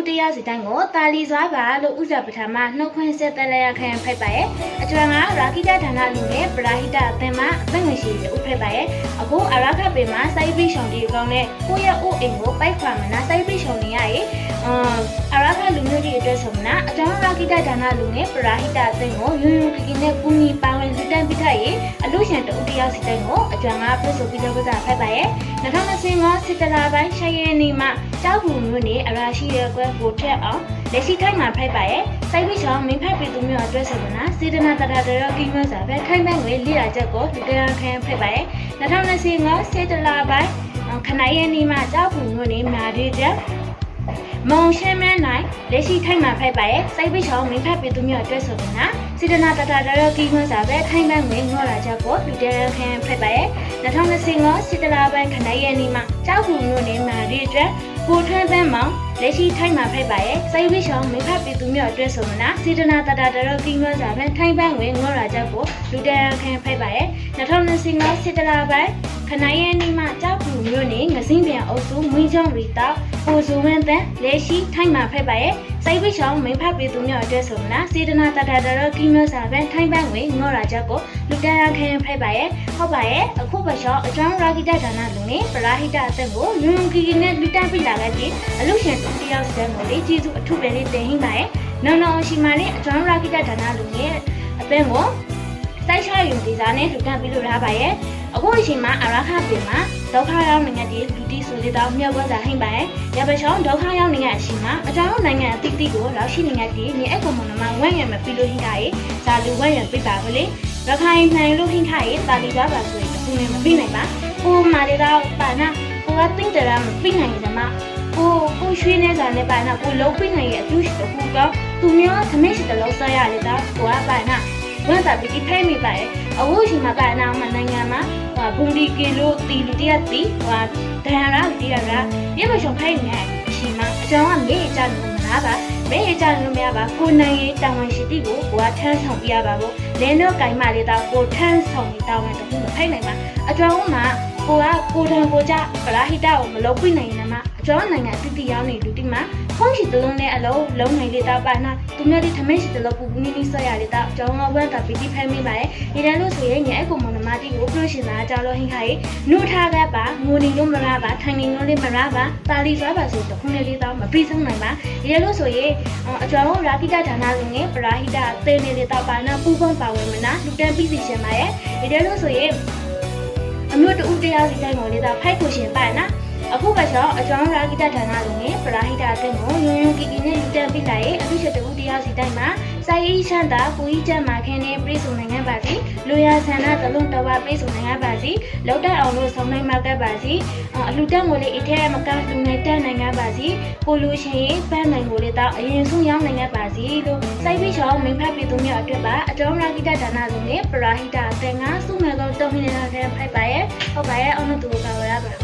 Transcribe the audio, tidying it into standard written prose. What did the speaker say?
တရားစီတိုင်းကိုတာလီစွာပါလို့ဥစ္စာပထမနှုတ်ခွန်းဆက်တက်လိုက်ရခံဖိုက်ပါရဲ့အကျွမ်းကရာခိတဌာနလူနဲ့ပရာဟိတအသင်းမှာအသက်ငယ်ရှိတဲ့ဥဖိုက်ပါရဲ့အခုအရာခပေမှာစိုက်ပြီးရှောင်းဒီကောင်းနဲ့ကိုရဲ့အိုအိမ်ကိုပိုက်ခွာမနာစိုက်ပြီးရှောင်းနေရရဲ့အရာခလူမျိုးကြီးအတွက်ဆိုမနာအကျွမ်းရာခိတဌာနလူနဲ့ပရာဟိတအသင်းကိုယွန်းယွန်းကီကီနဲ့ကူညီပါဝင်လူတန်းပြထားရဲ့အလို့ရှင်တူတရားစီတိုင်းကိုအကျွမ်းကပြည့်စုံပြီးတော့ဖိုက်ပါရဲ့2025စစ်တလပိုင်းရှရဲနေမှာကြောက်ဘူးမျိုးနဲ့အရာရှိရဲ့ကွယ်ကိုထက်အောင်လက်ရှိထိုင်မှာဖိုက်ပါရဲ့စိုက်ပြီးချောင်းမင်းဖက်ပြည်သူမျိုးအတွက်ဆိုမနာစေတနာတရတော်ကီမစာပဲခိုင်မဲ့ငွေလိရာချက်ကိုလူတရားခံဖိုက်ပါရဲ့2025စစ်တလပိုင်းခဏရဲနေမှာကြောက်ဘူးမျိုးနဲ့မာဒီချက်မုံရှင်းမန်းနိုင်လက်ရှိထိုင်မှာဖိုက်ပါရဲ့စိုက်ပြီးချောင်းမင်းဖက်ပြည်သူမျိုးအတွက်ဆိုမနာစေတနာတရတော်ကီမစာပဲခိုင်မဲ့ငွေငေါ်လာချက်ကိုလူတရားခံဖိုက်ပါရဲ့2025စစ်တလပိုင်းခဏရဲနေမှာကြောက်ဘူးမျိုးနဲ့မာဒီချက်ကိုထွန်းသန်းမောင်လက်ရှိထိုင်မှာဖိုက်ပါရဲ့စိုက်ပြီးချောင်းမင်းဖက်ပြည်သူမျိုးအတွက်ဆိုမနာစေတနာတရတော်ကီမစာပဲထိုင်ပန်းငွေငေါ်လာချက်ကိုလူတရားခံဖိုက်ပါရဲ့2025စစ်တလပိုင်းခဏရဲနေမှာကြောက်ဘူးမျိုးနဲ့ငစင်းပြန်အုပ်စုမင်းချောင်းရီတောက်ကိုစုဝင်းတန်းလက်ရှိထိုင်မှာဖိုက်ပါရဲ့စိုက်ပြီးချောင်းမင်းဖက်ပြည်သူမျိုးအတွက်ဆိုမနာစေတနာတရတော်ကီမစာပဲထိုင်ပန်းငွေငေါ်လာချက်ကိုလူတရားခံဖိုက်ပါရဲ့ဟုတ်ပါရဲ့အခုပချောအကျောင်းရာဂိတဌာနလူနဲ့ပရာဟိတအသက်ကိုယွန်းကီကီနဲ့လူတန်းပြလာခဲ့ပြီးအလို့ရှင်တူတယောက်စတဲ့ကိုလေကျေးဇူးအထုပဲလေးတင်ဟင်းပါရဲ့နော်ရှိမာနဲ့အကျောင်းရာဂိတဌာနလူနဲ့အပင်းကိုစိုက်ချယူဒီစားနဲ့လူတန်းပြလို့ရပါရဲ့အခုအချိန်မှာအရာခပြင်မှာဒုက္ခရောက်နေတဲ့ဒီလူတီဆိုလေးတော့မြောက်ဝဲစာဟင်းပါရဲ့ရပချောင်းဒုက္ခရောက်နေတဲ့အချိန်မှာအကျောင်းနိုင်ငံအတိတ်ကိုလောက်ရှိနေတဲ့ဒီနေအကောင်မနမဝန့်ရမပြီးလို့ဟင်းတာရဲ့ဇာလူဝန့်ရပြပါကလေးရခိုင်နိုင်လို့ဟင်းထားရဲ့တာလီသွားပါဆိုရင်အခုလည်းမပြီးနိုင်ပါကိုမာရီတော့ပါနာကိုကတင်းကြတာမပြီးနိုင်ကြမှာကိုရွှေနေစားနဲ့ပါနာကိုလုံးပြီးနိုင်ရဲ့အကျိုးရှိတဲ့ခုကသူမျိုးသမင်းရှိတဲ့လောက်စားရလေတော့ကိုကပါနာဝန်တာပြီးထိုင်မိပါရဲ့အခုချိန်မှာပါနာမနိုင်ငံမှာဘုံဒီကီလိုတီလူတရတီဒန်ရာတီရရာရေမရှုံခိုင်းနေအချိန်မှာအကြောင်းကမေးကြလို့မလားပါမေးကြလို့မရပါကိုနိုင်ရေးတာဝန်ရှိတိကိုကထမ်းဆောင်ပြရပါဘူးလင်းတော့ကင်မလေးတော့ကိုထမ်းဆောင်နေတာဝန်တခုမဖိုက်နိုင်ပါအကြောင်းမှာကိုထံကိုကြပရာဟိတကိုမလုပ်ပြနိုင်နေမှာအကျောင်းနိုင်ငံတိတိရောက်နေလူတိမှာဖုန်းရှိတလုံးနဲ့အလုံးလုံးနိုင်လေတော့ပါနာသူမျိုးဒီသမင်းရှိတလုံးပူပူနီးနီးဆက်ရလေတော့အကျောင်းကဝမ်းတာပီတိဖိုင်မိပါရဲ့ဒီတန်းလို့ဆိုရင်ညအကူမနမတိကိုပလို့ရှင်တာအကြောင်းလို့ဟင်းခိုင်နုထားကပါငိုနေလို့မရပါထိုင်နေလို့လည်းမရပါတာလီစွာပါဆိုတခုနဲ့လေးတော့မပြီးဆုံးနိုင်ပါဒီတန်းလို့ဆိုရင်အကျောင်းရာခိတဌာနလူငယ်ပရာဟိတသေနေလေတော့ပါနာပူပေါင်းပါဝင်မနာလူတန်းပြီးစီရှင်ပါရဲ့ဒီတန်းလို့ဆိုရင်အမျိုးတူတရားစီတိုင်းကိုလေးတော့ဖိုက်ကိုရှင်ပါနာအခုကချောအကျောင်းရာဂိတဌာနလူငယ်ပရာဟိတအသင်းကိုယွန်းယွန်းကီကီနဲ့လူတန်းပြလိုက်ရဲ့အဖြစ်တူတရားစီတိုင်းမှာစိုက်ရေးချမ်းသာကိုကြီးကျမ်းမာခင်းနဲ့ပြည်စုံနိုင်ငံပါစီလူရဆန္ဒသလုံးတော်ပါပြည်စုံနိုင်ငံပါစီလောက်တက်အောင်လို့ဆောင်နိုင်မှာကပ်ပါစီအလူတန်းကိုလေးအထက်မကလူငယ်တက်နိုင်ငံပါစီကိုလူရှင်ရေးပန်းနိုင်ကိုလေးတော့အရင်ဆုံးရောက်နိုင်ငံပါစီလို့စိုက်ပြီးချောင်းမင်းဖက်ပြည်သူမျိုးအတွက်ပါအကျောင်းရာဂိတဌာနလူငယ်ပရာဟိတအသင်းကစုမဲ့ကောတုံးနေတာခဲ့ဖိုက်ပါရဲ့ဟုတ်ပါရဲ့အောင်လို့သူကဝရပါ